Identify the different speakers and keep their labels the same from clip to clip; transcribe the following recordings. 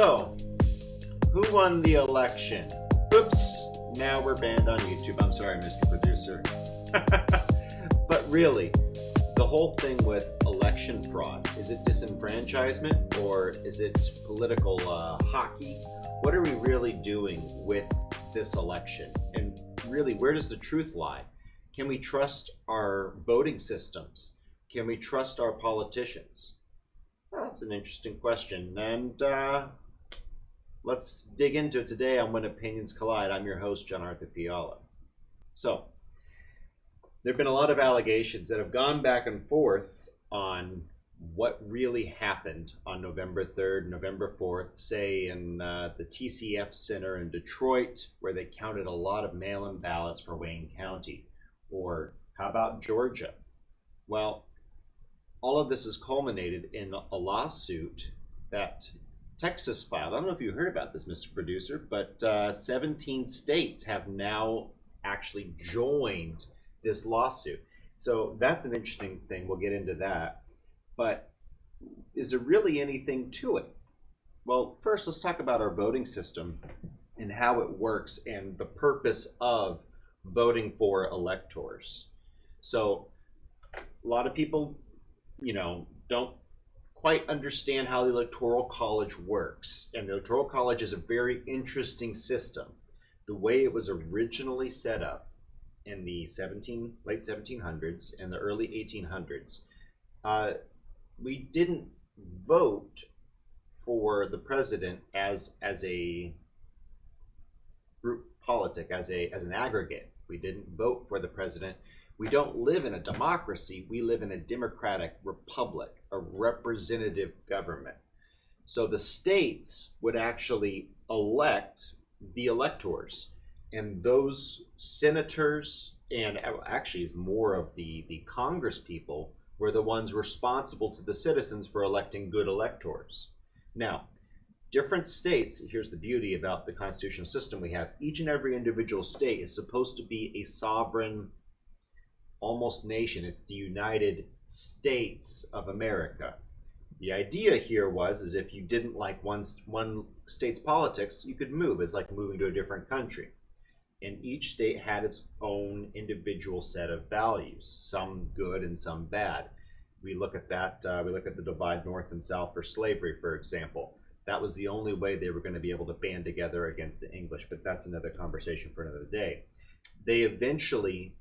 Speaker 1: So, who won the election? Oops, now we're banned on YouTube. I'm sorry, Mr. Producer. But really, the whole thing with election fraud, is it disenfranchisement or is it political hockey? What are we really doing with this election? And really, where does the truth lie? Can we trust our voting systems? Can we trust our politicians? Well, that's an interesting question, and let's dig into it today on When Opinions Collide. I'm your host, John Arthur Fiala. So, there have been a lot of allegations that have gone back and forth on what really happened on November 3rd, November 4th, say in the TCF Center in Detroit, where they counted a lot of mail-in ballots for Wayne County. Or how about Georgia? Well, all of this has culminated in a lawsuit that Texas filed. I don't know if you heard about this, Mr. Producer, but 17 states have now actually joined this lawsuit. So that's an interesting thing. We'll get into that. But is there really anything to it? Well, first, let's talk about our voting system and how it works and the purpose of voting for electors. So a lot of people, don't quite understand how the Electoral College works. And the Electoral College is a very interesting system. The way it was originally set up in the late 1700s and the early 1800s, we didn't vote for the president as a group politic, as an aggregate. We didn't vote for the president. We don't live in a democracy. We live in a democratic republic, a representative government. So the states would actually elect the electors, and those senators, and actually more of the Congress people, were the ones responsible to the citizens for electing good electors. Now, different states, here's the beauty about the constitutional system we have, each and every individual state is supposed to be a sovereign, almost nation. It's the United States of America. The idea here is if you didn't like one state's politics, you could move. It's like moving to a different country. And each state had its own individual set of values, some good and some bad. We look at that, we look at the divide north and south for slavery, for example. That was the only way they were going to be able to band together against the English, but that's another conversation for another day. They eventually,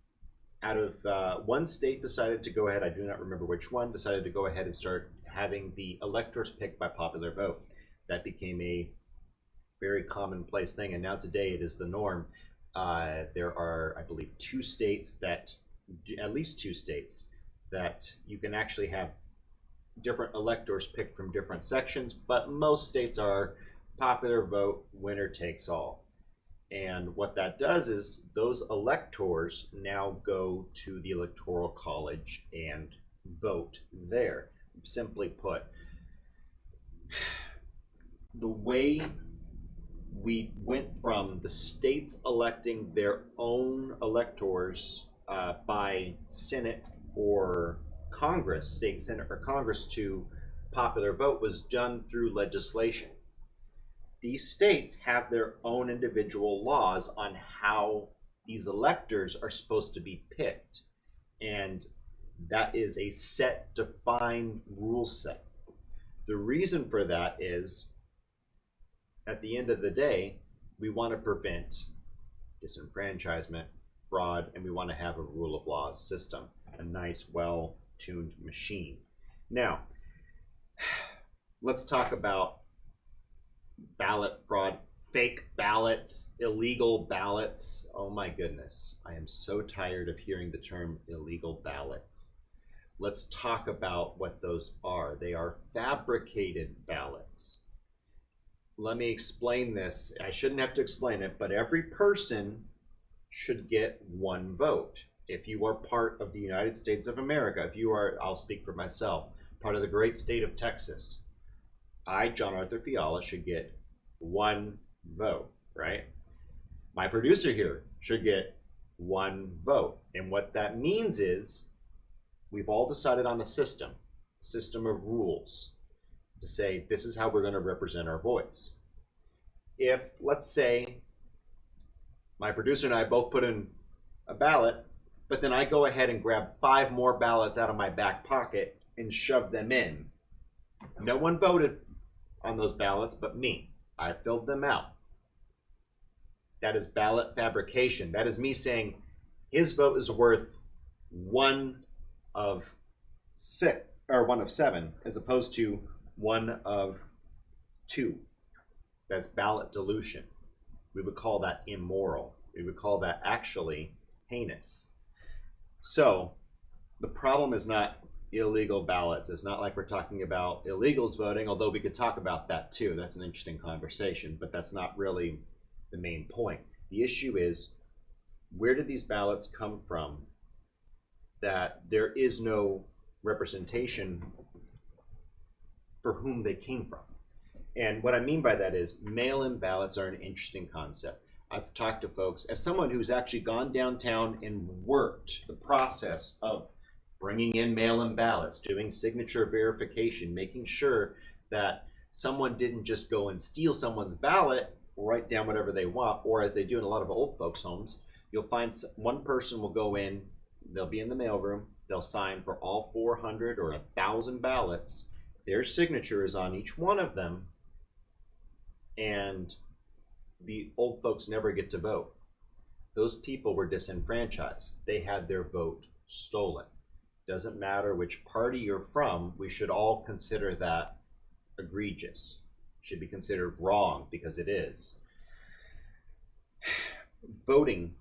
Speaker 1: out of one state decided to go ahead, I do not remember which one, decided to go ahead and start having the electors picked by popular vote. That became a very commonplace thing, and now today it is the norm. There are, I believe, at least two states, that you can actually have different electors picked from different sections, but most states are popular vote, winner takes all. And what that does is those electors now go to the Electoral College and vote there. Simply put, the way we went from the states electing their own electors by Senate or Congress, state Senate or Congress, to popular vote was done through legislation. These states have their own individual laws on how these electors are supposed to be picked. And that is a set, defined rule set. The reason for that is, at the end of the day, we want to prevent disenfranchisement, fraud, and we want to have a rule of law system, a nice, well-tuned machine. Now, let's talk about ballot fraud, fake ballots, illegal ballots. Oh my goodness, I am so tired of hearing the term illegal ballots. Let's talk about what those are. They are fabricated ballots. Let me explain this. I shouldn't have to explain it, but every person should get one vote. If you are part of the United States of America, if you are, I'll speak for myself, part of the great state of Texas, I, John Arthur Fiala, should get one vote, right? My producer here should get one vote. And what that means is we've all decided on a system of rules. to say this is how we're going to represent our voice. If, let's say, my producer and I both put in a ballot, but then I go ahead and grab 5 more ballots out of my back pocket and shove them in. No one voted on those ballots but me. I filled them out. That is ballot fabrication. That is me saying his vote is worth 1 of 6 or 1 of 7 as opposed to 1 of 2. That's ballot dilution. We would call that immoral. We would call that actually heinous. So the problem is not illegal ballots. It's not like we're talking about illegals voting, although we could talk about that too. That's an interesting conversation, but that's not really the main point. The issue is, where did these ballots come from that there is no representation for whom they came from? And what I mean by that is mail-in ballots are an interesting concept. I've talked to folks, as someone who's actually gone downtown and worked the process of bringing in mail-in ballots, doing signature verification, making sure that someone didn't just go and steal someone's ballot, write down whatever they want, or as they do in a lot of old folks' homes, you'll find one person will go in, they'll be in the mailroom, they'll sign for all 400 or 1,000 ballots, their signature is on each one of them, and the old folks never get to vote. Those people were disenfranchised. They had their vote stolen. Doesn't matter which party you're from, we should all consider that egregious. Should be considered wrong, because it is. Voting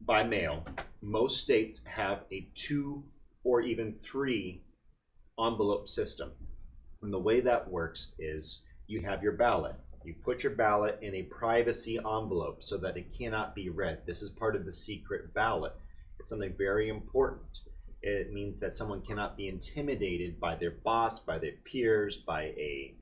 Speaker 1: by mail, most states have a 2 or even 3 envelope system. And the way that works is you have your ballot. You put your ballot in a privacy envelope so that it cannot be read. This is part of the secret ballot. It's something very important. It means that someone cannot be intimidated by their boss, by their peers, by a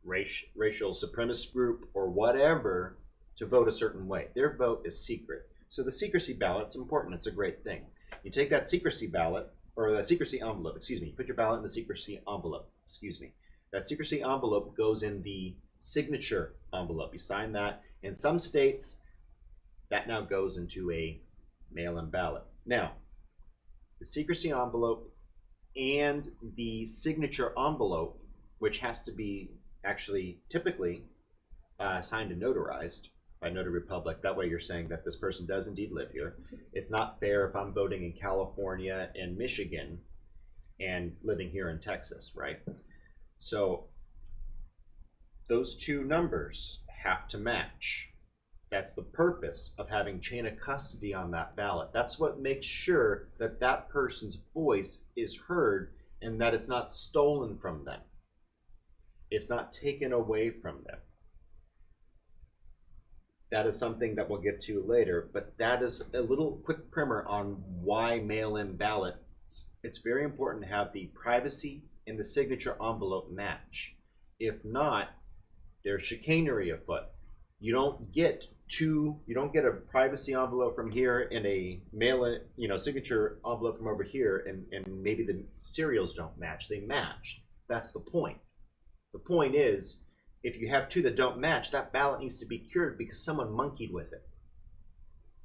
Speaker 1: racial supremacist group or whatever to vote a certain way. Their vote is secret. So the secrecy ballot's important. It's a great thing. You take that secrecy ballot, or the secrecy envelope, excuse me, you put your ballot in the secrecy envelope, excuse me. That secrecy envelope goes in the signature envelope. You sign that. In some states, that now goes into a mail-in ballot. Now, the secrecy envelope and the signature envelope, which has to be actually typically signed and notarized by Notary Public. That way you're saying that this person does indeed live here. It's not fair if I'm voting in California and Michigan and living here in Texas, right? So those 2 numbers have to match. That's the purpose of having chain of custody on that ballot. That's what makes sure that that person's voice is heard and that it's not stolen from them. It's not taken away from them. That is something that we'll get to later, but that is a little quick primer on why mail-in ballots. It's very important to have the privacy and the signature envelope match. If not, there's chicanery afoot. You don't get a privacy envelope from here and a signature envelope from over here, and maybe the serials don't match. They match. That's the point. The point is, if you have 2 that don't match, that ballot needs to be cured because someone monkeyed with it.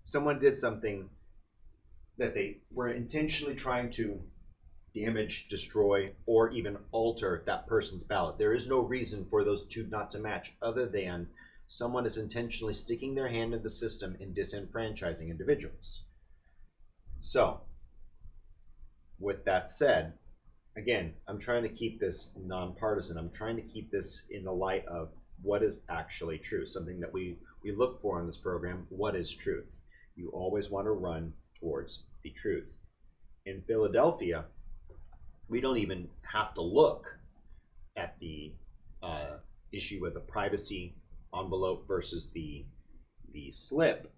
Speaker 1: Someone did something that they were intentionally trying to damage, destroy, or even alter that person's ballot. There is no reason for those 2 not to match other than someone is intentionally sticking their hand in the system and disenfranchising individuals. So, with that said, again, I'm trying to keep this nonpartisan. I'm trying to keep this in the light of what is actually true, something that we look for in this program. What is truth? You always want to run towards the truth. In Philadelphia, we don't even have to look at the issue with the privacy envelope versus the slip,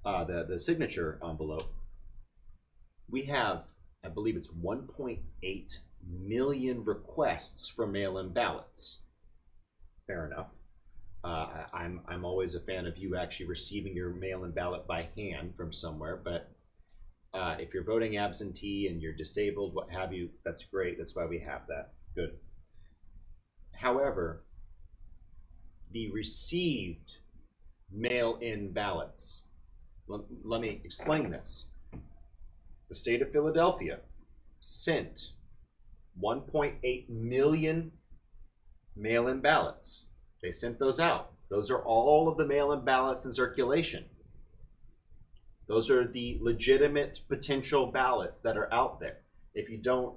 Speaker 1: the signature envelope. We have, I believe it's 1.8 million requests for mail-in ballots. Fair enough. I'm always a fan of you actually receiving your mail-in ballot by hand from somewhere, but if you're voting absentee and you're disabled, what have you, that's great. That's why we have that. Good. However, the received mail-in ballots, let me explain this. The state of Philadelphia sent 1.8 million mail-in ballots. They sent those out. Those are all of the mail-in ballots in circulation. Those are the legitimate potential ballots that are out there. If you don't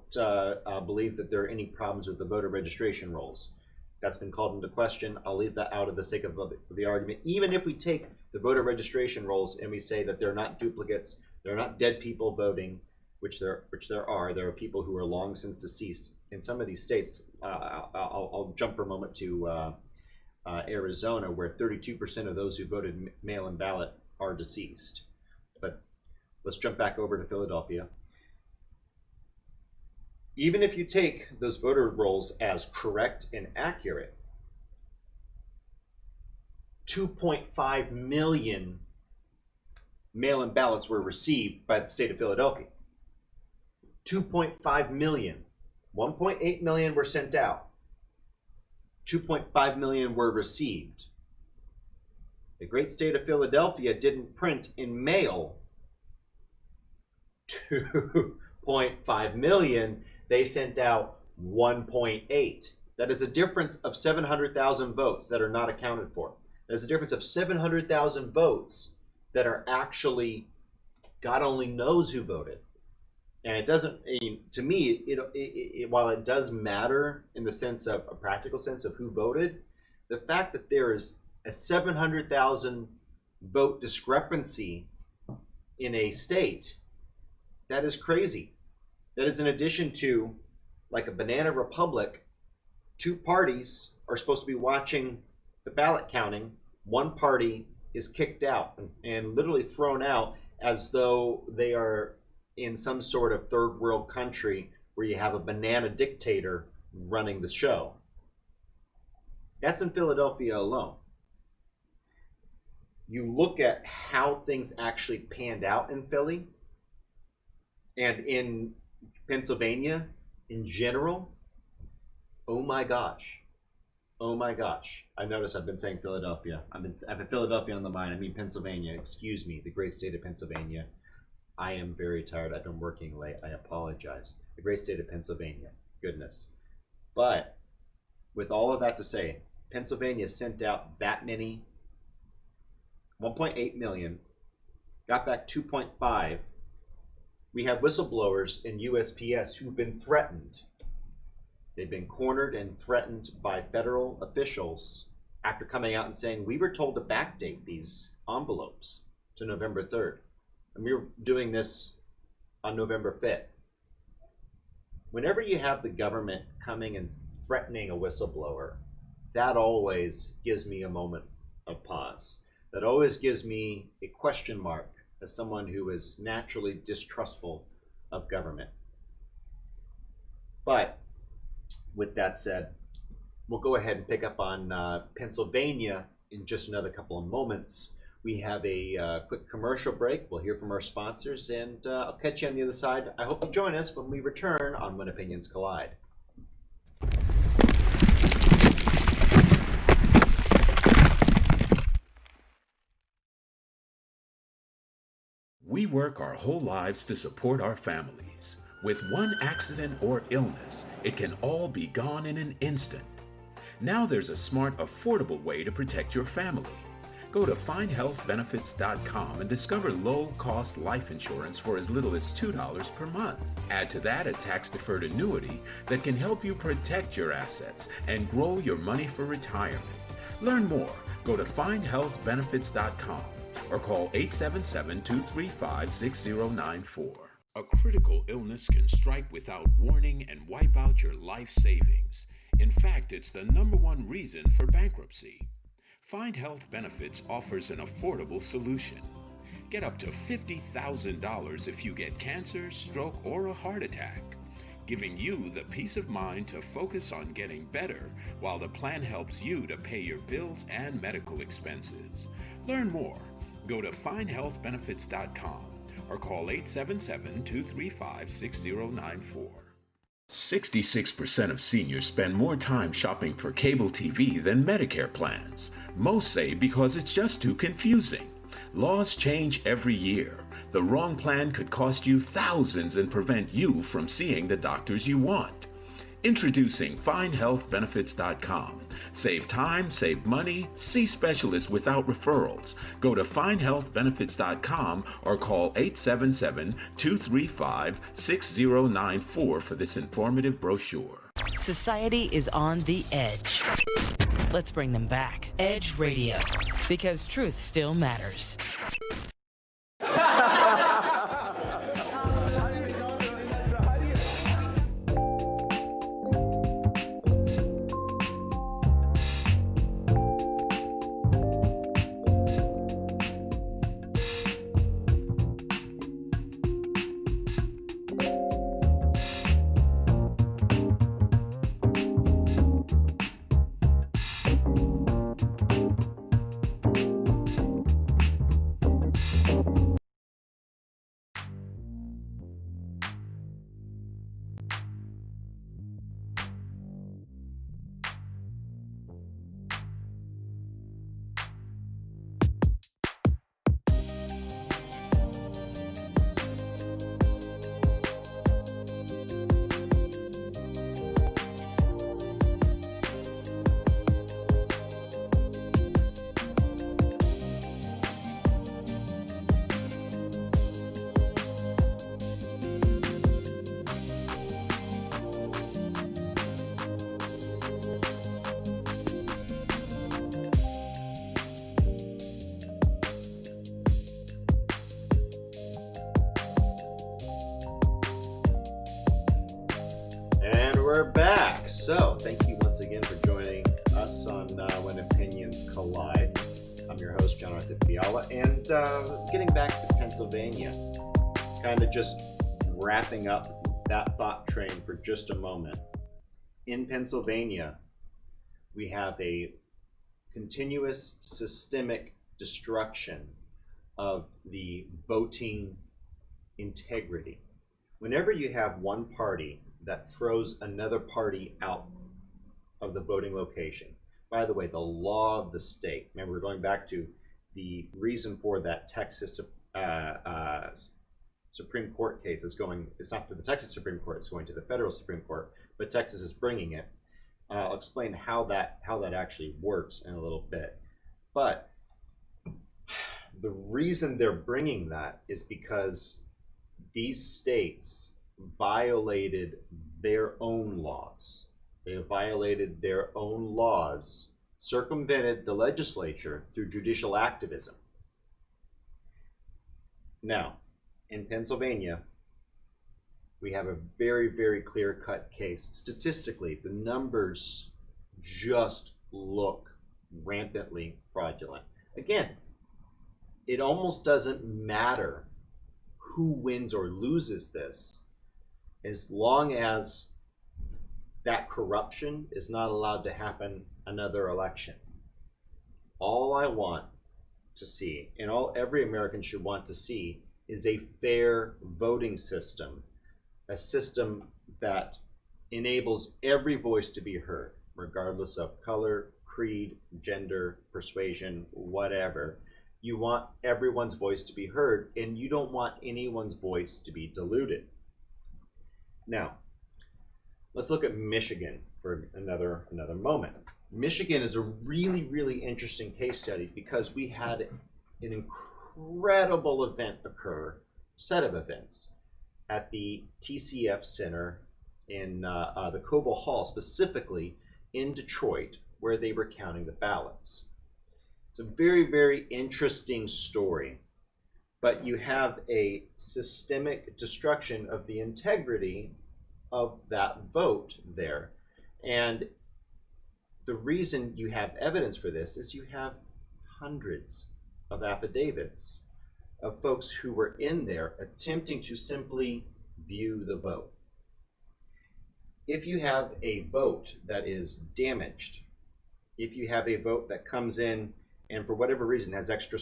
Speaker 1: believe that there are any problems with the voter registration rolls, that's been called into question. I'll leave that out of the sake of the argument. Even if we take the voter registration rolls and we say that they're not duplicates, they're not dead people voting, which there are people who are long since deceased. In some of these states, I'll jump for a moment to Arizona, where 32% of those who voted mail-in ballot are deceased. But let's jump back over to Philadelphia. Even if you take those voter rolls as correct and accurate, 2.5 million mail-in ballots were received by the state of Philadelphia. 2.5 million. 1.8 million were sent out. 2.5 million were received. The great state of Philadelphia didn't print in mail 2.5 million. They sent out 1.8. That is a difference of 700,000 votes that are not accounted for. There's a difference of 700,000 votes that are actually, God only knows who voted. And it doesn't, to me, while it does matter in the sense of a practical sense of who voted, the fact that there is a 700,000 vote discrepancy in a state, that is crazy. That is in addition to, like a banana republic, two parties are supposed to be watching the ballot counting. One party is kicked out and literally thrown out as though they are in some sort of third world country where you have a banana dictator running the show. That's in Philadelphia alone. You look at how things actually panned out in Philly and in Pennsylvania in general. Oh my gosh. Oh my gosh. I notice I've been saying Philadelphia. I've been Philadelphia on the mind. I mean Pennsylvania. Excuse me, the great state of Pennsylvania. I am very tired. I've been working late. I apologize. The great state of Pennsylvania. Goodness. But with all of that to say, Pennsylvania sent out that many, 1.8 million, got back 2.5. We have whistleblowers in USPS who've been threatened. They've been cornered and threatened by federal officials after coming out and saying, we were told to backdate these envelopes to November 3rd. And we were doing this on November 5th. Whenever you have the government coming and threatening a whistleblower, that always gives me a moment of pause. That always gives me a question mark as someone who is naturally distrustful of government. But with that said, we'll go ahead and pick up on Pennsylvania in just another couple of moments. We have a quick commercial break. We'll hear from our sponsors, and I'll catch you on the other side. I hope you join us when we return on When Opinions Collide.
Speaker 2: We work our whole lives to support our families. With one accident or illness, it can all be gone in an instant. Now there's a smart, affordable way to protect your family. Go to findhealthbenefits.com and discover low-cost life insurance for as little as $2 per month. Add to that a tax-deferred annuity that can help you protect your assets and grow your money for retirement. Learn more. Go to findhealthbenefits.com or call 877-235-6094. A critical illness can strike without warning and wipe out your life savings. In fact, it's the #1 reason for bankruptcy. Find Health Benefits offers an affordable solution. Get up to $50,000 if you get cancer, stroke, or a heart attack, giving you the peace of mind to focus on getting better while the plan helps you to pay your bills and medical expenses. Learn more. Go to findhealthbenefits.com or call 877-235-6094. 66% of seniors spend more time shopping for cable TV than Medicare plans. Most say because it's just too confusing. Laws change every year. The wrong plan could cost you thousands and prevent you from seeing the doctors you want. Introducing FineHealthBenefits.com. Save time, save money, see specialists without referrals. Go to FineHealthBenefits.com or call 877-235-6094 for this informative brochure.
Speaker 3: Society is on the edge. Let's bring them back. Edge Radio, because truth still matters.
Speaker 1: We're back. So, thank you once again for joining us on When Opinions Collide. I'm your host, John Arthur Fiala, and getting back to Pennsylvania, kind of just wrapping up that thought train for just a moment. In Pennsylvania, we have a continuous systemic destruction of the voting integrity. Whenever you have one party that throws another party out of the voting location. By the way, the law of the state. Remember, we're going back to the reason for that Texas Supreme Court case. It's not to the Texas Supreme Court, it's going to the federal Supreme Court, but Texas is bringing it. I'll explain how that actually works in a little bit. But the reason they're bringing that is because these states violated their own laws. They violated their own laws, circumvented the legislature through judicial activism. Now, in Pennsylvania, we have a very, very clear-cut case. Statistically, the numbers just look rampantly fraudulent. Again, it almost doesn't matter who wins or loses this, as long as that corruption is not allowed to happen another election. All I want to see, and every American should want to see, is a fair voting system, a system that enables every voice to be heard, regardless of color, creed, gender, persuasion, whatever. You want everyone's voice to be heard, and you don't want anyone's voice to be diluted. Now, let's look at Michigan for another moment. Michigan is a really, really interesting case study because we had an incredible set of events at the TCF Center in the Cobo Hall, specifically in Detroit, where they were counting the ballots. It's a very, very interesting story, but you have a systemic destruction of the integrity of that vote there. And the reason you have evidence for this is you have hundreds of affidavits of folks who were in there attempting to simply view the vote. If you have a vote that is damaged, if you have a vote that comes in and for whatever reason has extra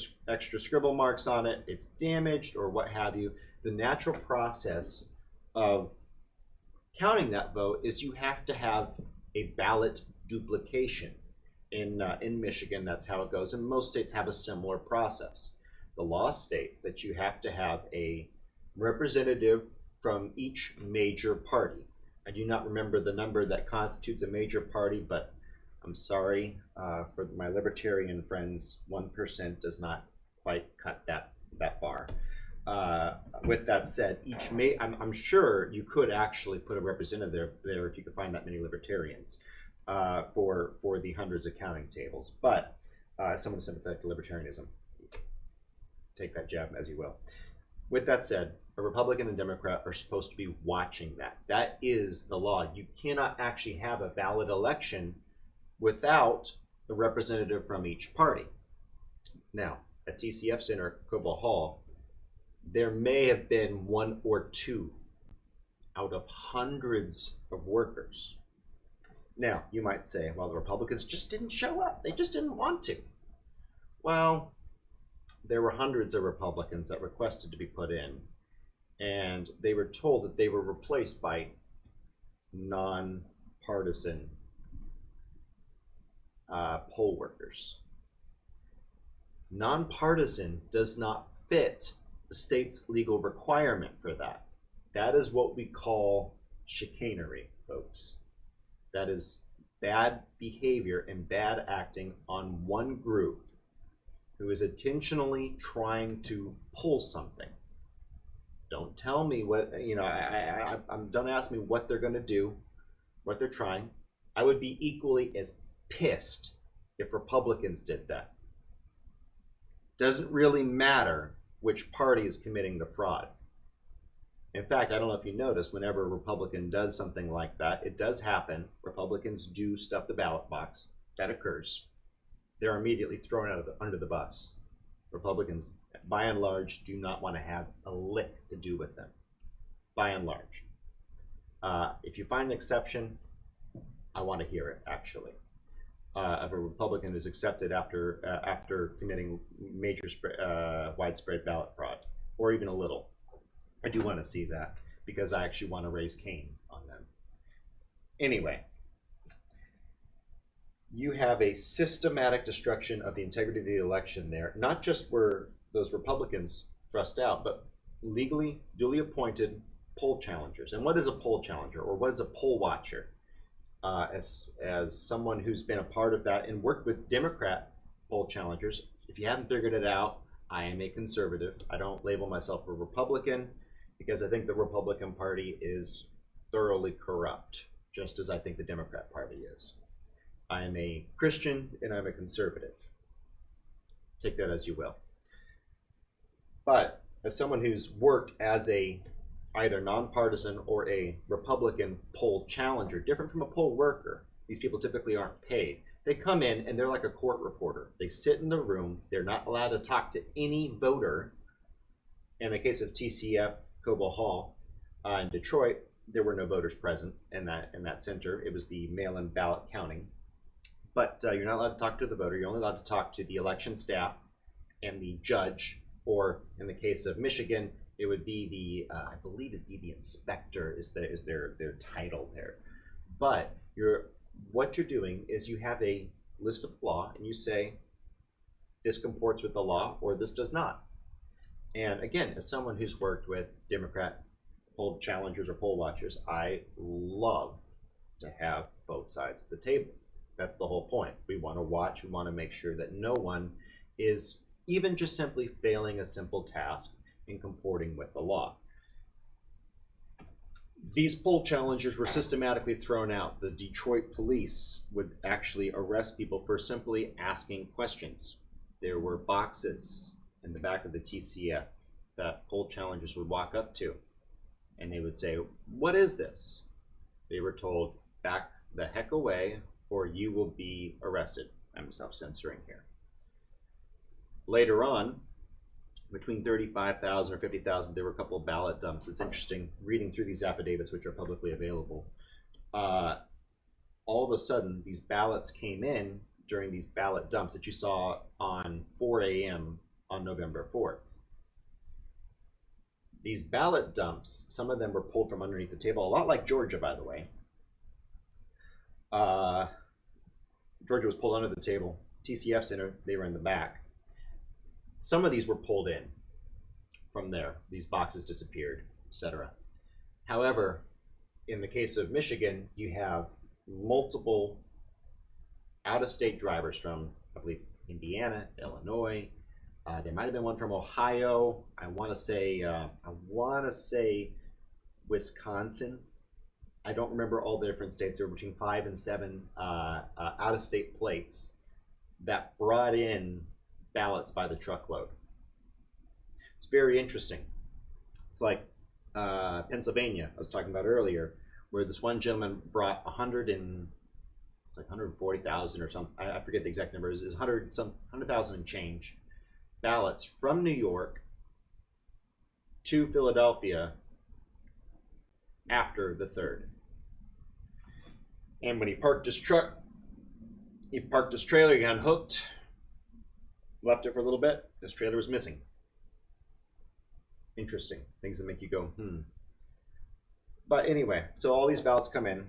Speaker 1: scribble marks on it, it's damaged or what have you, the natural process of counting that vote is you have to have a ballot duplication. In Michigan, that's how it goes, and most states have a similar process. The law states that you have to have a representative from each major party. I do not remember the number that constitutes a major party, but I'm sorry for my libertarian friends, 1% does not quite cut that bar. With that said, I'm sure you could actually put a representative there if you could find that many libertarians for the hundreds of counting tables. But someone sympathetic to libertarianism, take that jab as you will. With that said, a Republican and Democrat are supposed to be watching that. That is the law. You cannot actually have a valid election without a representative from each party. Now, at TCF Center, Cobo Hall, there may have been one or two out of hundreds of workers. Now, you might say, well, the Republicans just didn't show up. They just didn't want to. Well, there were hundreds of Republicans that requested to be put in, and they were told that they were replaced by non-partisan poll workers. Nonpartisan does not fit the state's legal requirement for that. That is what we call chicanery, folks. That is bad behavior and bad acting on one group who is intentionally trying to pull something. Don't tell me what, don't ask me what they're going to do, what they're trying. I would be equally as pissed if Republicans did that. Doesn't really matter which party is committing the fraud. In fact, I don't know if you noticed, whenever a Republican does something like that, it does happen. Republicans do stuff the ballot box. That occurs. They're immediately thrown under the bus. Republicans, by and large, do not want to have a lick to do with them. By and large. If you find an exception, I want to hear it, actually. If a Republican is accepted after committing major widespread ballot fraud, or even a little. I do want to see that, because I actually want to raise Cain on them. Anyway, you have a systematic destruction of the integrity of the election there. Not just were those Republicans thrust out, but legally, duly appointed poll challengers. And what is a poll challenger, or what is a poll watcher? As someone who's been a part of that and worked with Democrat poll challengers, if you haven't figured it out, I am a conservative. I don't label myself a Republican, because I think the Republican Party is thoroughly corrupt, just as I think the Democrat Party is. I am a Christian and I'm a conservative. Take that as you will. But as someone who's worked as a either nonpartisan or a Republican poll challenger, different from a poll worker, these people typically aren't paid. They come in and they're like a court reporter. They sit in the room. They're not allowed to talk to any voter. In the case of TCF Cobo Hall in Detroit, there were no voters present in that center. It was the mail-in ballot counting. But you're not allowed to talk to the voter. You're only allowed to talk to the election staff and the judge, or in the case of Michigan, it would be the, I believe it'd be the inspector is their title there. But what you're doing is you have a list of law and you say, this comports with the law or this does not. And again, as someone who's worked with Democrat poll challengers or poll watchers, I love to have both sides of the table. That's the whole point. We want to watch, we want to make sure that no one is even just simply failing a simple task in comporting with the law. These poll challengers were systematically thrown out. The Detroit police would actually arrest people for simply asking questions. There were boxes in the back of the TCF that poll challengers would walk up to, and they would say, "What is this?" They were told, "Back the heck away or you will be arrested." I'm self-censoring here. Later on, between 35,000 or 50,000, there were a couple of ballot dumps. It's interesting reading through these affidavits, which are publicly available. All of a sudden, these ballots came in during these ballot dumps that you saw on 4 a.m. on November 4th. these ballot dumps, some of them were pulled from underneath the table, a lot like Georgia, by the way. Georgia was pulled under the table. TCF Center, they were in the back. Some of these were pulled in from there. These boxes disappeared, etc. However, in the case of Michigan, you have multiple out-of-state drivers from, I believe, Indiana, Illinois. There might have been one from Ohio. I want to say Wisconsin. I don't remember all the different states. There were between 5 and 7 out-of-state plates that brought in ballots by the truckload. It's very interesting. It's like Pennsylvania, I was talking about earlier, where this one gentleman brought 140,000 or something. I forget the exact number. It was 100,000 and change ballots from New York to Philadelphia after the 3rd. And when he parked his truck, he parked his trailer, he got unhooked, left it for a little bit. This trailer was missing. Interesting. Things that make you go, But anyway, so all these ballots come in.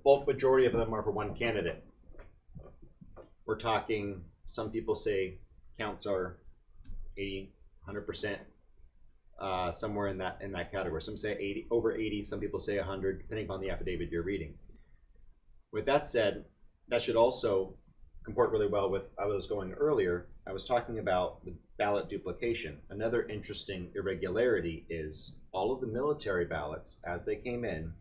Speaker 1: Bulk majority of them are for one candidate. We're talking, some people say counts are 80, 100%, somewhere in that category. Some say 80, over 80, some people say 100, depending on the affidavit you're reading. With that said, that should also comport really well with, I was going earlier, I was talking about the ballot duplication. Another interesting irregularity is all of the military ballots, as they came in,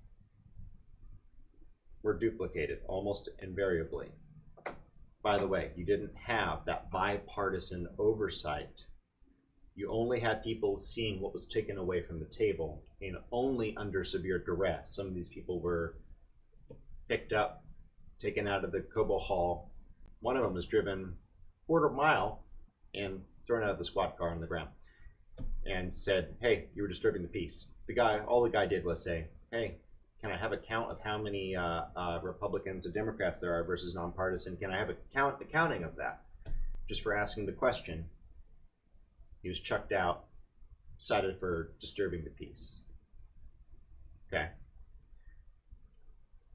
Speaker 1: were duplicated almost invariably. By the way, you didn't have that bipartisan oversight. You only had people seeing what was taken away from the table, and only under severe duress. Some of these people were picked up, taken out of the Cobo Hall. One of them was driven a quarter mile and thrown out of the squad car on the ground and said, "Hey, you were disturbing the peace." All the guy did was say, "Hey, can I have a count of how many Republicans and Democrats there are versus nonpartisan? Can I have a counting of that?" Just for asking the question. He was chucked out, cited for disturbing the peace. Okay.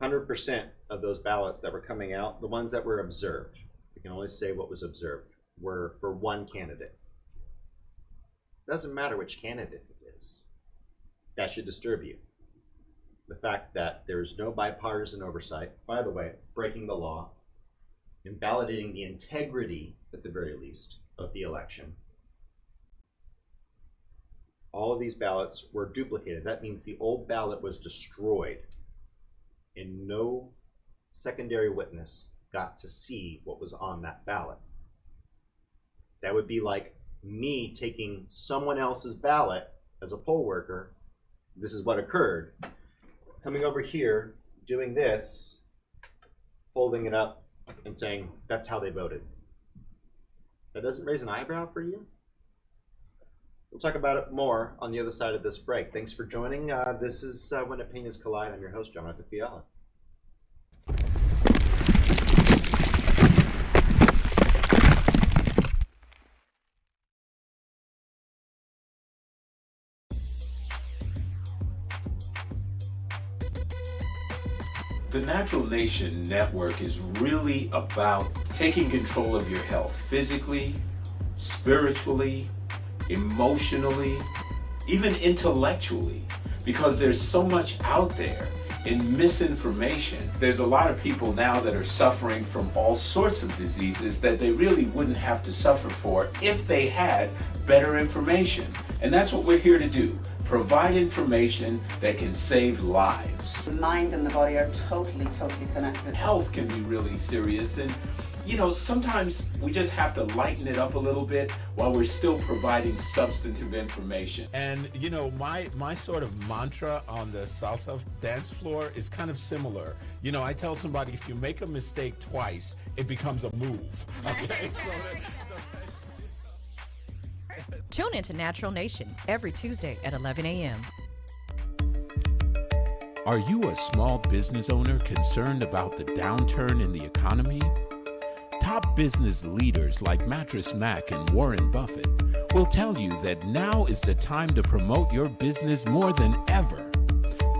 Speaker 1: 100% of those ballots that were coming out, the ones that were observed, we can only say what was observed, were for one candidate. Doesn't matter which candidate it is. That should disturb you. The fact that there's no bipartisan oversight, by the way, breaking the law, invalidating the integrity, at the very least, of the election. All of these ballots were duplicated. That means the old ballot was destroyed, and no secondary witness got to see what was on that ballot. That would be like me taking someone else's ballot as a poll worker. This is what occurred. Coming over here, doing this, folding it up, and saying, that's how they voted. That doesn't raise an eyebrow for you? We'll talk about it more on the other side of this break. Thanks for joining. This is When Opinions Collide. I'm your host, Jonathan Fiala.
Speaker 2: The Natural Nation Network is really about taking control of your health physically, spiritually, emotionally, even intellectually, because there's so much out there in misinformation. There's a lot of people now that are suffering from all sorts of diseases that they really wouldn't have to suffer for if they had better information. And that's what we're here to do. Provide information that can save lives.
Speaker 4: The mind and the body are totally connected.
Speaker 2: Health can be really serious, and sometimes we just have to lighten it up a little bit while we're still providing substantive information.
Speaker 5: And my sort of mantra on the salsa dance floor is kind of similar. I tell somebody, if you make a mistake twice, it becomes a move. Okay?
Speaker 6: Tune into Natural Nation every Tuesday at 11 a.m.
Speaker 2: Are you a small business owner concerned about the downturn in the economy? Top business leaders like Mattress Mac and Warren Buffett will tell you that now is the time to promote your business more than ever.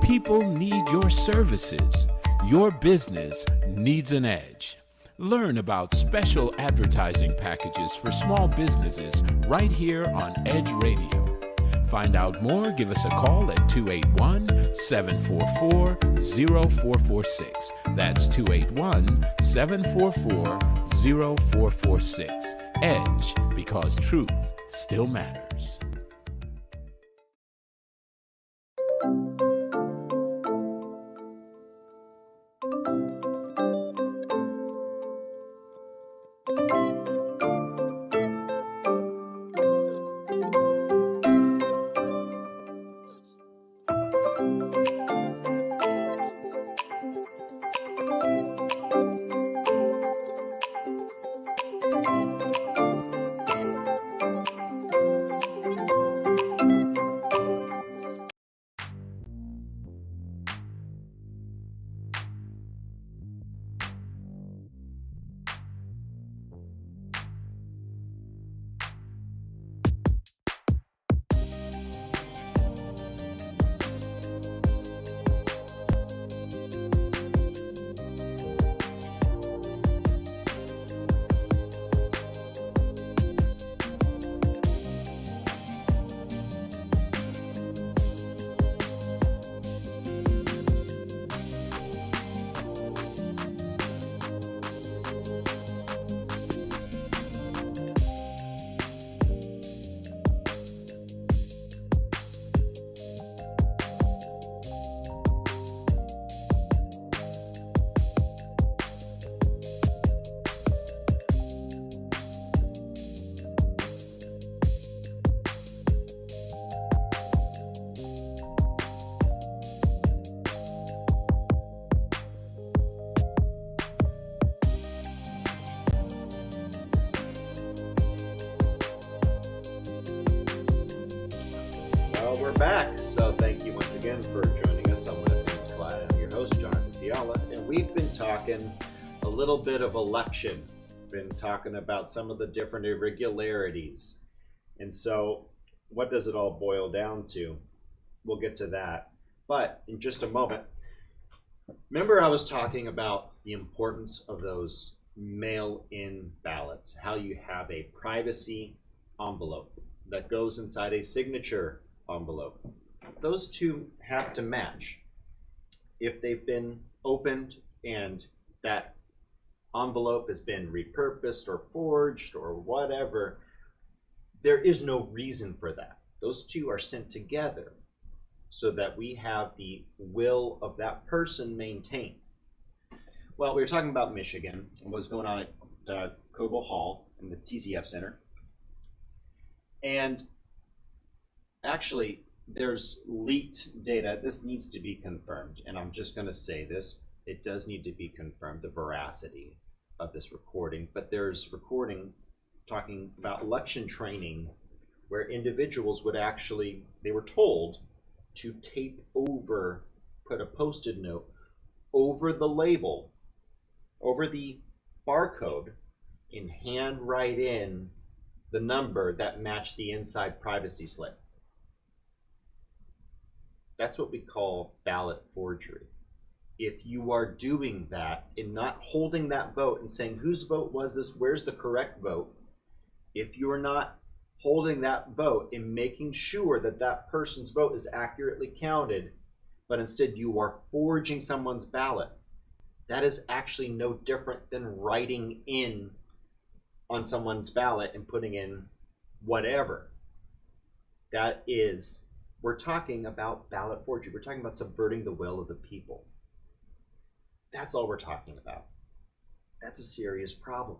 Speaker 2: People need your services. Your business needs an edge. Learn about special advertising packages for small businesses right here on Edge Radio. Find out more, give us a call at 281-744-0446. That's 281-744-0446. Edge, because truth still matters.
Speaker 1: Well, we're back. So thank you once again for joining us on Left Hands Flat. I'm your host, Jonathan Fiala, and we've been talking a little bit of election. Been talking about some of the different irregularities. And so what does it all boil down to? We'll get to that. But in just a moment, remember I was talking about the importance of those mail-in ballots, how you have a privacy envelope that goes inside a signature envelope. Those two have to match. If they've been opened and that envelope has been repurposed or forged or whatever, there is no reason for that. Those two are sent together so that we have the will of that person maintained. Well, we were talking about Michigan and what's going on at Cobo Hall in the TCF Center. And actually, there's leaked data. This needs to be confirmed, and I'm just going to say this. It does need to be confirmed, the veracity of this recording, but there's recording talking about election training where individuals would actually, they were told to tape over, put a Post-it note over the label, over the barcode, and hand write in the number that matched the inside privacy slip. That's what we call ballot forgery. If you are doing that and not holding that vote and saying, whose vote was this, where's the correct vote, if you're not holding that vote and making sure that that person's vote is accurately counted, but instead you are forging someone's ballot, that is actually no different than writing in on someone's ballot and putting in whatever. That is, we're talking about ballot forgery. We're talking about subverting the will of the people. That's all we're talking about. That's a serious problem.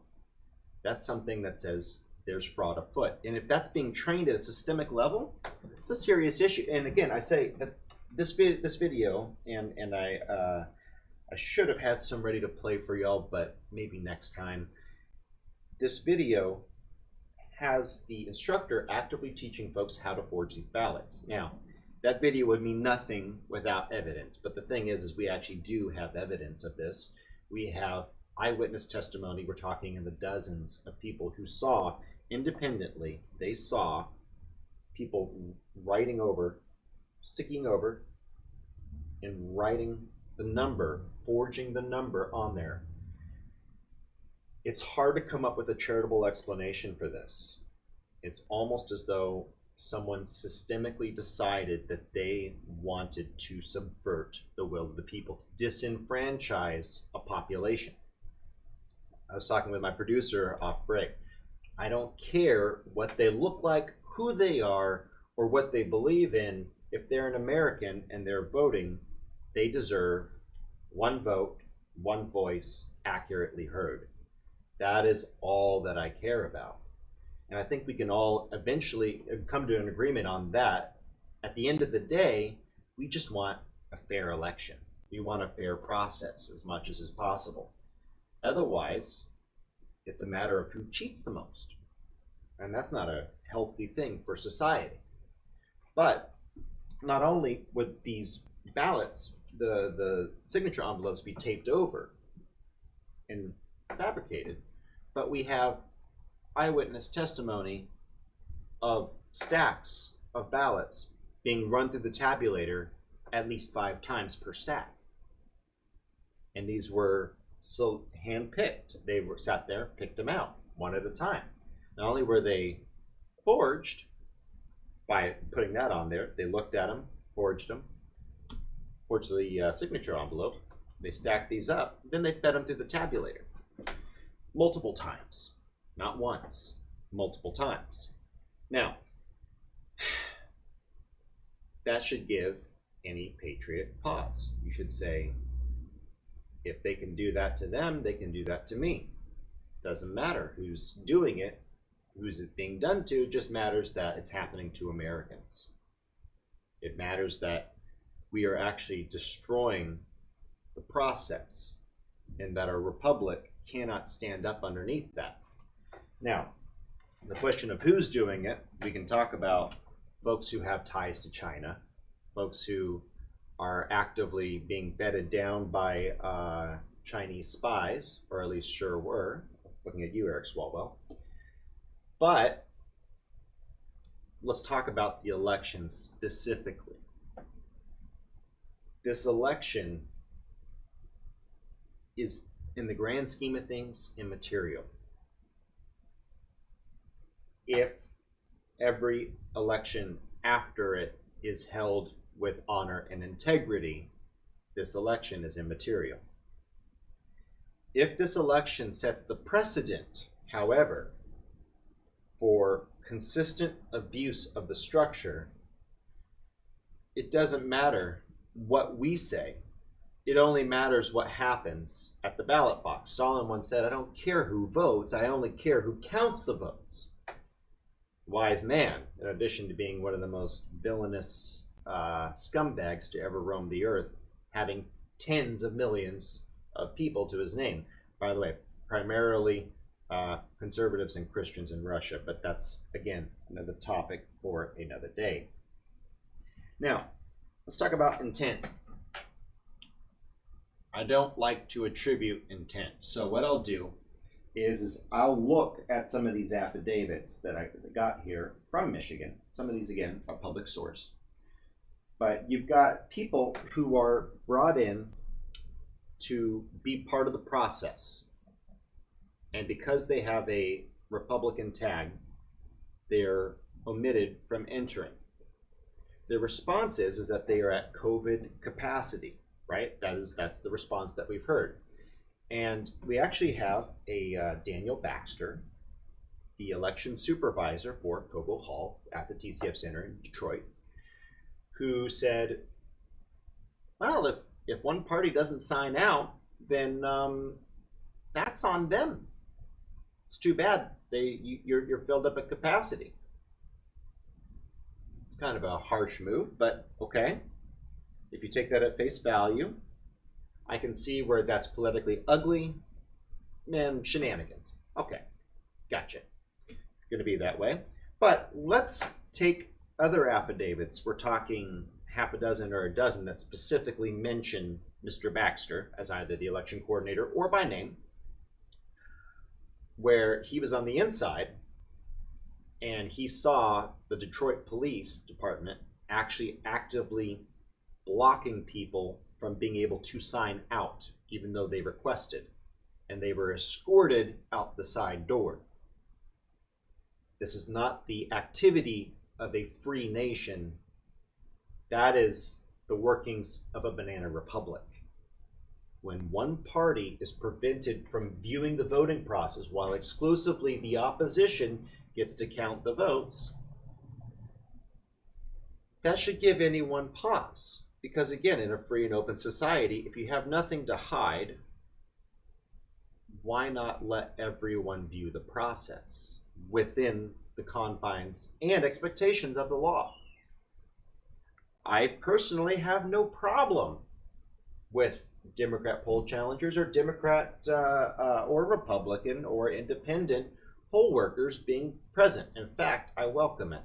Speaker 1: That's something that says there's fraud afoot. And if that's being trained at a systemic level, it's a serious issue. And again, I say that this video, and I should have had some ready to play for y'all, but maybe next time. This video has the instructor actively teaching folks how to forge these ballots. Now, that video would mean nothing without evidence, but the thing is we actually do have evidence of this. We have eyewitness testimony. We're talking in the dozens of people who saw independently, they saw people writing over, sticking over, and writing the number, forging the number on there. It's hard to come up with a charitable explanation for this. It's almost as though someone systemically decided that they wanted to subvert the will of the people, to disenfranchise a population. I was talking with my producer off break. I don't care what they look like, who they are, or what they believe in. If they're an American and they're voting, they deserve one vote, one voice, accurately heard. That is all that I care about. And I think we can all eventually come to an agreement on that. At the end of the day, we just want a fair election. We want a fair process as much as is possible. Otherwise, it's a matter of who cheats the most. And that's not a healthy thing for society. But not only would these ballots, the signature envelopes, be taped over and fabricated, but we have eyewitness testimony of stacks of ballots being run through the tabulator at least 5 times per stack. And these were so hand-picked. They were sat there, picked them out one at a time. Not only were they forged by putting that on there, they looked at them, forged the signature envelope, they stacked these up, then they fed them through the tabulator multiple times. Not once, multiple times. Now, that should give any patriot pause. You should say, if they can do that to them, they can do that to me. Doesn't matter who's doing it, who's it being done to, it just matters that it's happening to Americans. It matters that we are actually destroying the process and that our republic cannot stand up underneath that. Now, the question of who's doing it, we can talk about folks who have ties to China, folks who are actively being bedded down by Chinese spies, or at least sure were, looking at you, Eric Swalwell. But let's talk about the election specifically. This election is, in the grand scheme of things, immaterial. If every election after it is held with honor and integrity, this election is immaterial. If this election sets the precedent, however, for consistent abuse of the structure, it doesn't matter what we say. It only matters what happens at the ballot box. Stalin once said, "I don't care who votes, I only care who counts the votes." Wise man, in addition to being one of the most villainous scumbags to ever roam the earth, having tens of millions of people to his name. By the way, primarily conservatives and Christians in Russia, but that's, again, another topic for another day. Now, let's talk about intent. I don't like to attribute intent, so what I'll do is I'll look at some of these affidavits that I got here from Michigan. Some of these, again, are public source. But you've got people who are brought in to be part of the process. And because they have a Republican tag, they're omitted from entering. The response is that they are at COVID capacity, right? That's the response that we've heard. And we actually have a Daniel Baxter, the election supervisor for Cobo Hall at the TCF Center in Detroit, who said, well, if one party doesn't sign out, then that's on them. It's too bad. You're filled up at capacity. It's kind of a harsh move, but okay. If you take that at face value, I can see where that's politically ugly and shenanigans. Okay, gotcha. Going to be that way. But let's take other affidavits. We're talking half a dozen or a dozen that specifically mention Mr. Baxter as either the election coordinator or by name, where he was on the inside And he saw the Detroit Police Department actually actively blocking people from being able to sign out, even though they requested. And they were escorted out the side door. This is not the activity of a free nation. That is the workings of a banana republic. When one party is prevented from viewing the voting process while exclusively the opposition gets to count the votes, that should give anyone pause. Because again, in a free and open society, if you have nothing to hide, why not let everyone view the process within the confines and expectations of the law? I personally have no problem with Democrat poll challengers or Democrat or Republican or independent poll workers being present. In fact, I welcome it.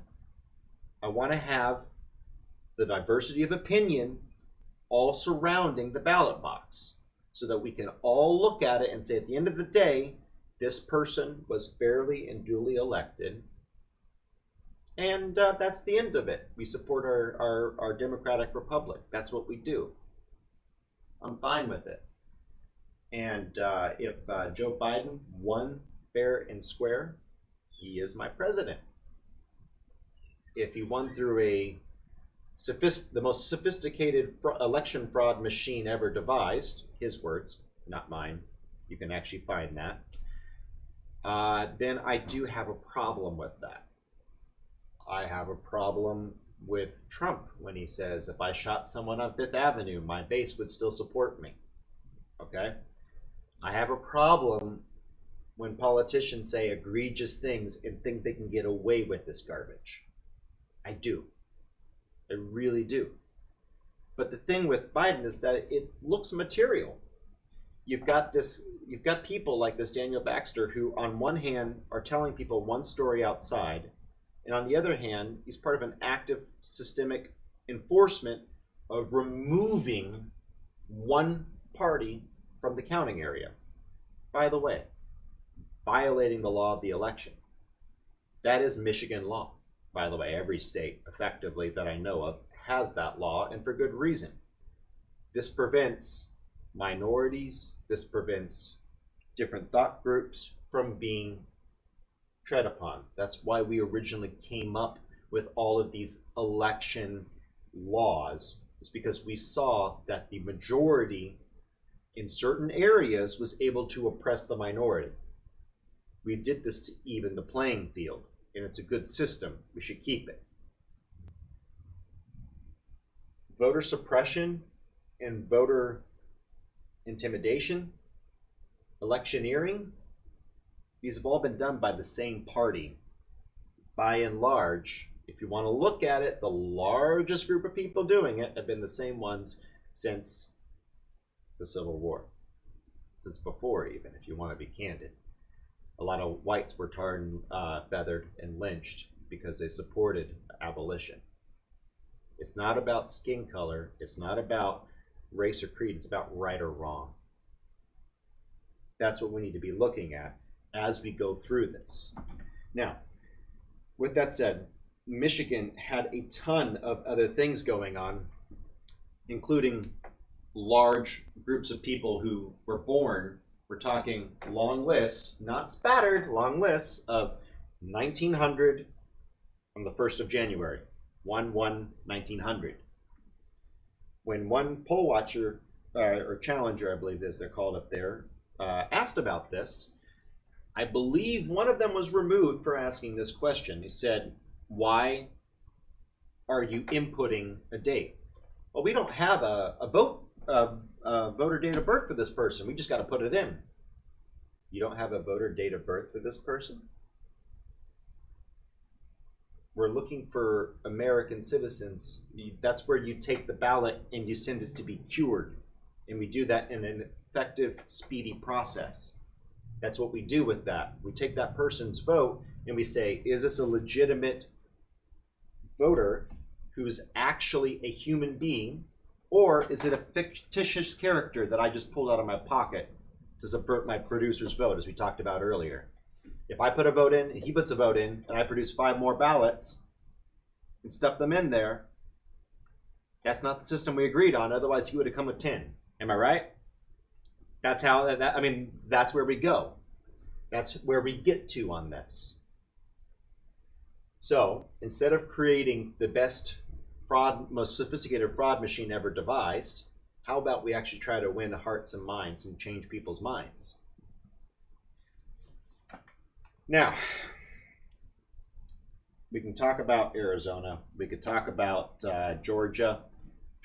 Speaker 1: I want to have the diversity of opinion all surrounding the ballot box so that we can all look at it and say at the end of the day, this person was fairly and duly elected. And that's the end of it. We support our democratic republic. That's what we do. I'm fine with it. And if Joe Biden won fair and square, he is my president. If he won through the most sophisticated election fraud machine ever devised, his words, not mine, you can actually find that, then I do have a problem with that. I have a problem with Trump when he says, if I shot someone on Fifth Avenue, my base would still support me. Okay? I have a problem when politicians say egregious things and think they can get away with this garbage. I do. I really do. But the thing with Biden is that it looks material. You've got people like this Daniel Baxter who on one hand are telling people one story outside, and on the other hand, he's part of an active systemic enforcement of removing one party from the counting area. By the way, violating the law of the election. That is Michigan law. By the way, every state effectively that I know of has that law, and for good reason. This prevents minorities, this prevents different thought groups from being tread upon. That's why we originally came up with all of these election laws. It's because we saw that the majority in certain areas was able to oppress the minority. We did this to even the playing field, and it's a good system. We should keep it. Voter suppression and voter intimidation, electioneering, these have all been done by the same party. By and large, if you want to look at it, the largest group of people doing it have been the same ones since the Civil War. Since before even, if you want to be candid. A lot of whites were tarred and feathered and lynched because they supported abolition. It's not about skin color. It's not about race or creed. It's about right or wrong. That's what we need to be looking at as we go through this. Now, with that said, Michigan had a ton of other things going on, including large groups of people who were born. We're talking long lists, not spattered, long lists of 1900 on the 1st of January, 1/1/1900. When one poll watcher, or challenger, I believe they're called up there, asked about this, I believe one of them was removed for asking this question. He said, why are you inputting a date? Well, we don't have a voter date of birth for this person. We just got to put it in. You don't have a voter date of birth for this person? We're looking for American citizens. That's where you take the ballot and you send it to be cured. And we do that in an effective, speedy process. That's what we do with that. We take that person's vote and we say, is this a legitimate voter who's actually a human being, or is it a fictitious character that I just pulled out of my pocket to subvert my producer's vote, as we talked about earlier? If I put a vote in and he puts a vote in and I produce 5 more ballots and stuff them in there, that's not the system we agreed on. Otherwise, he would have come with 10. Am I right? That's how I mean, that's where we go. That's where we get to on this. So instead of creating the best fraud, most sophisticated fraud machine ever devised, how about we actually try to win hearts and minds and change people's minds? Now, we can talk about Arizona. We could talk about Georgia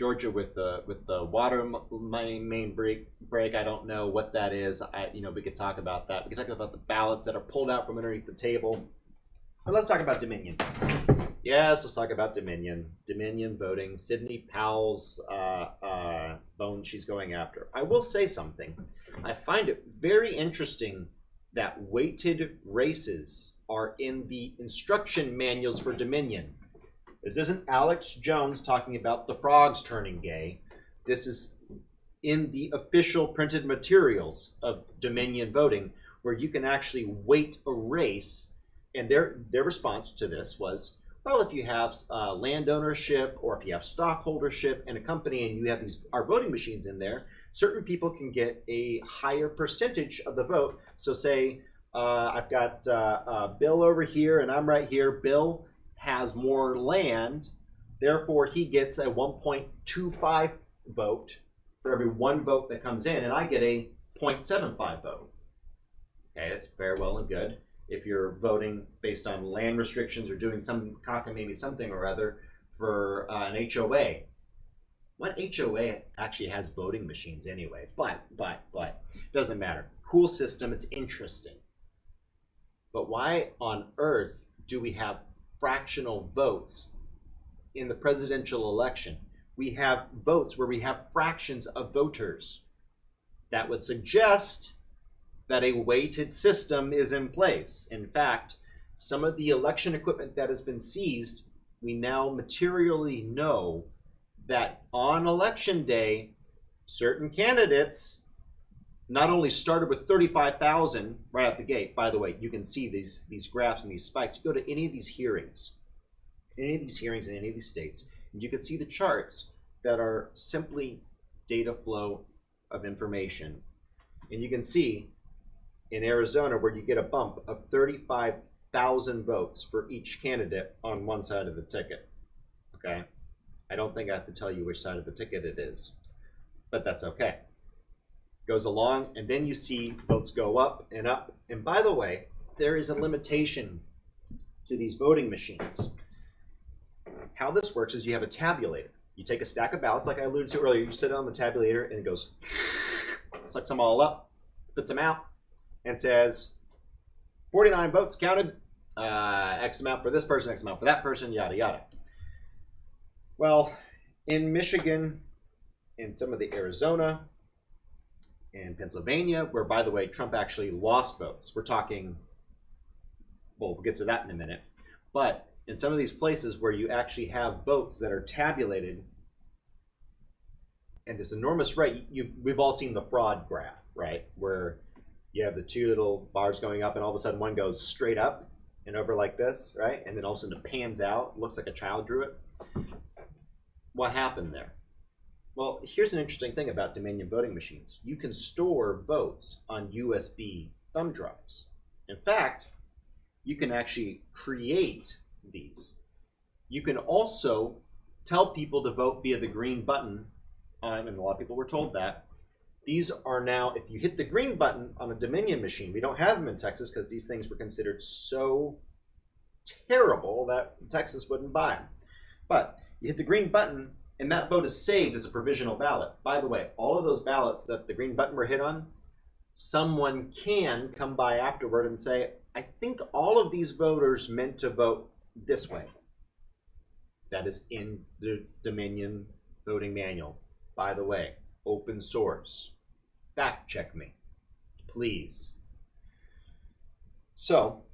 Speaker 1: with the water main break. I don't know what that is. We could talk about that. We could talk about the ballots that are pulled out from underneath the table. But let's talk about Dominion. Yes, let's talk about Dominion. Dominion voting. Sidney Powell's bone she's going after. I will say something. I find it very interesting that weighted races are in the instruction manuals for Dominion. This isn't Alex Jones talking about the frogs turning gay. This is in the official printed materials of Dominion voting, where you can actually weight a race. And their response to this was, well, if you have land ownership or if you have stockholdership in a company and you have our voting machines in there, certain people can get a higher percentage of the vote. So say I've got Bill over here and I'm right here. Bill has more land, therefore he gets a 1.25 vote for every 1 vote that comes in, and I get a 0.75 vote. Okay, that's fair, well and good. If you're voting based on land restrictions or doing some cockamamie something or other for an HOA. What HOA actually has voting machines anyway? But doesn't matter. Cool system, it's interesting. But why on earth do we have fractional votes in the presidential election? We have votes where we have fractions of voters. That would suggest that a weighted system is in place. In fact, some of the election equipment that has been seized, we now materially know that on election day, certain candidates not only started with 35,000 right out the gate. By the way, you can see these graphs and these spikes. You go to any of these hearings in any of these states, and you can see the charts that are simply data flow of information. And you can see in Arizona where you get a bump of 35,000 votes for each candidate on one side of the ticket. Okay? I don't think I have to tell you which side of the ticket it is, but that's okay. Goes along, and then you see votes go up and up. And by the way, there is a limitation to these voting machines. How this works is you have a tabulator. You take a stack of ballots, like I alluded to earlier, you sit it on the tabulator, and it goes, sucks them all up, spits them out, and says, 49 votes counted, X amount for this person, X amount for that person, yada, yada. Well, in Michigan, in some of the Arizona, in Pennsylvania, where, by the way, Trump actually lost votes. We're talking, well, we'll get to that in a minute. But in some of these places where you actually have votes that are tabulated, and this enormous rate, we've all seen the fraud graph, right? Where you have the 2 little bars going up, and all of a sudden one goes straight up and over like this, right? And then all of a sudden it pans out, looks like a child drew it. What happened there? Well, here's an interesting thing about Dominion voting machines. You can store votes on USB thumb drives. In fact, you can actually create these. You can also tell people to vote via the green button, and a lot of people were told that. These are now, if you hit the green button on a Dominion machine, we don't have them in Texas because these things were considered so terrible that Texas wouldn't buy them. But you hit the green button, and that vote is saved as a provisional ballot. By the way, all of those ballots that the green button were hit on, someone can come by afterward and say, I think all of these voters meant to vote this way. That is in the Dominion voting manual. By the way, open source. Fact check me, please. So,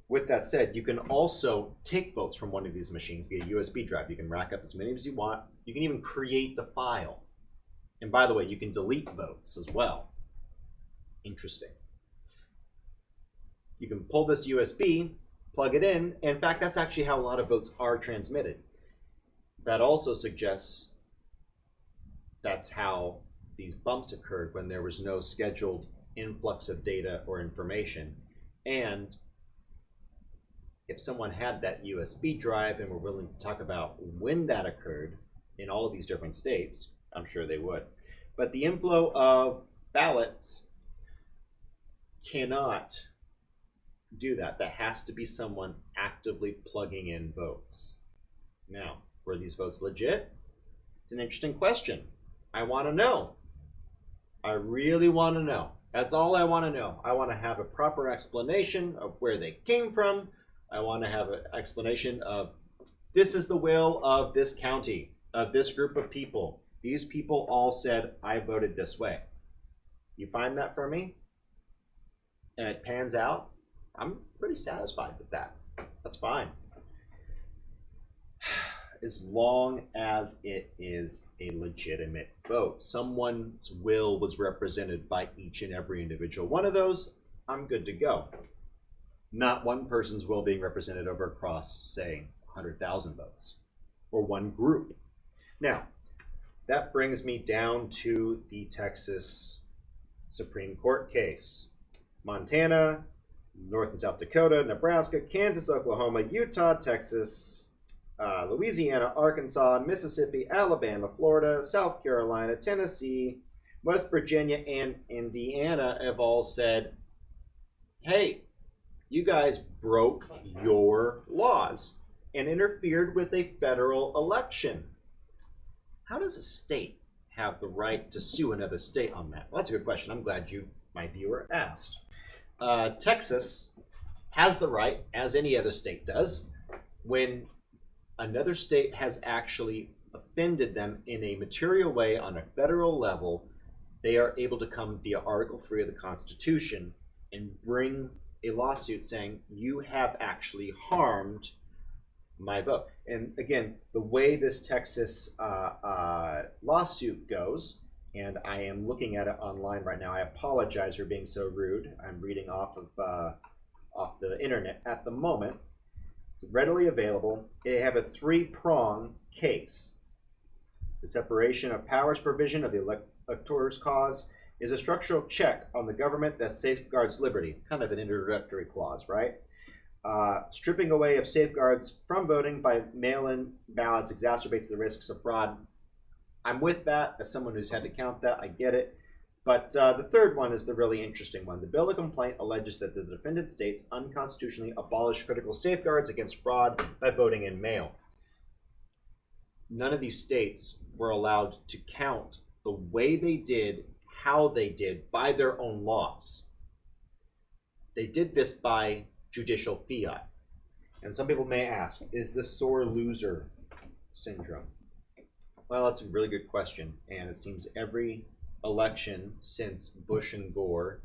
Speaker 1: with that said, you can also take votes from one of these machines via USB drive. You can rack up as many as you want. You can even create the file. And by the way, you can delete votes as well. Interesting. You can pull this USB, plug it in. In fact, that's actually how a lot of votes are transmitted. That also suggests that's how these bumps occurred when there was no scheduled influx of data or information. And if someone had that USB drive and were willing to talk about when that occurred in all of these different states, I'm sure they would. But the inflow of ballots cannot do that. That has to be someone actively plugging in votes. Now, were these votes legit? It's an interesting question. I want to know. I really want to know. That's all I want to know. I want to have a proper explanation of where they came from. I want to have an explanation of this is the will of this county, of this group of people. These people all said, I voted this way. You find that for me? And it pans out? I'm pretty satisfied with that. That's fine. As long as it is a legitimate vote. Someone's will was represented by each and every individual one of those, I'm good to go. Not one person's will being represented over across, say, 100,000 votes, or one group. Now, that brings me down to the Texas Supreme Court case. Montana, North and South Dakota, Nebraska, Kansas, Oklahoma, Utah, Texas, Louisiana, Arkansas, Mississippi, Alabama, Florida, South Carolina, Tennessee, West Virginia, and Indiana have all said, hey, you guys broke your laws and interfered with a federal election. How does a state have the right to sue another state on that? Well, that's a good question. I'm glad you, my viewer, asked. Texas has the right, as any other state does, when another state has actually offended them in a material way on a federal level, they are able to come via Article 3 of the Constitution and bring a lawsuit saying, you have actually harmed my vote. And again, the way this Texas lawsuit goes, and I am looking at it online right now. I apologize for being so rude. I'm reading off the internet at the moment. It's readily available. They have a three-prong case. The separation of powers provision of the elector's cause is a structural check on the government that safeguards liberty. Kind of an introductory clause, right? Stripping away of safeguards from voting by mail-in ballots exacerbates the risks of fraud. I'm with that. As someone who's had to count that, I get it. But the third one is the really interesting one. The bill of complaint alleges that the defendant states unconstitutionally abolished critical safeguards against fraud by voting in mail. None of these states were allowed to count the way they did, how they did, by their own laws. They did this by judicial fiat. And some people may ask, is this sore loser syndrome? Well, that's a really good question. And it seems every election since Bush and Gore,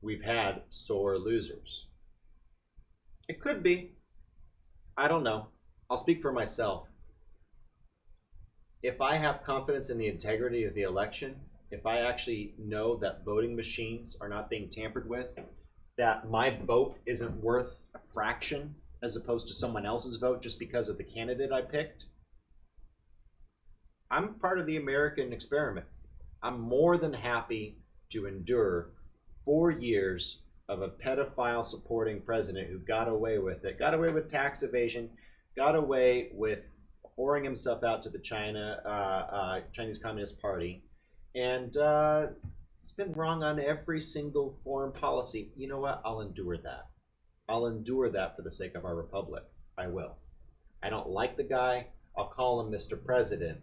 Speaker 1: we've had sore losers. It could be. I don't know. I'll speak for myself. If I have confidence in the integrity of the election, if I actually know that voting machines are not being tampered with, that my vote isn't worth a fraction as opposed to someone else's vote just because of the candidate I picked, I'm part of the American experiment. I'm more than happy to endure 4 years of a pedophile supporting president who got away with it, got away with tax evasion, got away with whoring himself out to the Chinese Communist Party, and it's been wrong on every single foreign policy. You know what? I'll endure that. I'll endure that for the sake of our republic. I will. I don't like the guy. I'll call him Mr. President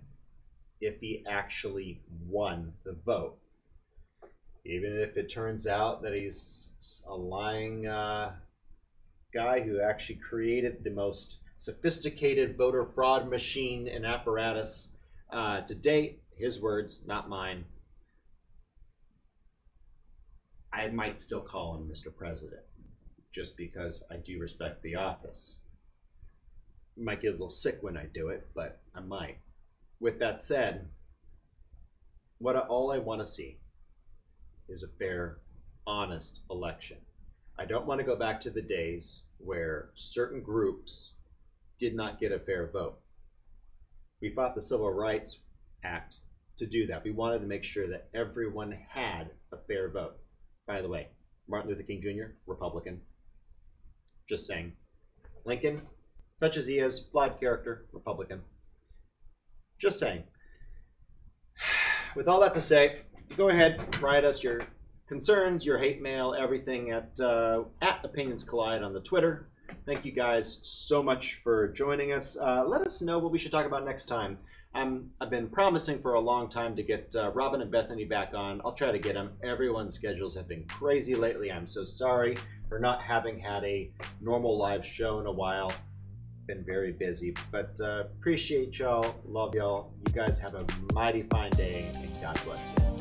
Speaker 1: if he actually won the vote. Even if it turns out that he's a lying guy who actually created the most sophisticated voter fraud machine and apparatus to date, his words, not mine, I might still call him Mr. President, just because I do respect the office. I might get a little sick when I do it, but I might. With that said, all I want to see is a fair, honest election. I don't want to go back to the days where certain groups did not get a fair vote. We fought the Civil Rights Act to do that. We wanted to make sure that everyone had a fair vote. By the way, Martin Luther King Jr., Republican. Just saying. Lincoln, such as he is, flawed character, Republican. Just saying. With all that to say, go ahead, write us your concerns, your hate mail, everything at Opinions Collide on the Twitter. Thank you guys so much for joining us. Let us know what we should talk about next time. I've been promising for a long time to get Robin and Bethany back on. I'll try to get them. Everyone's schedules have been crazy lately. I'm so sorry for not having had a normal live show in a while. Been very busy, but appreciate y'all. Love y'all. You guys have a mighty fine day, and God bless you.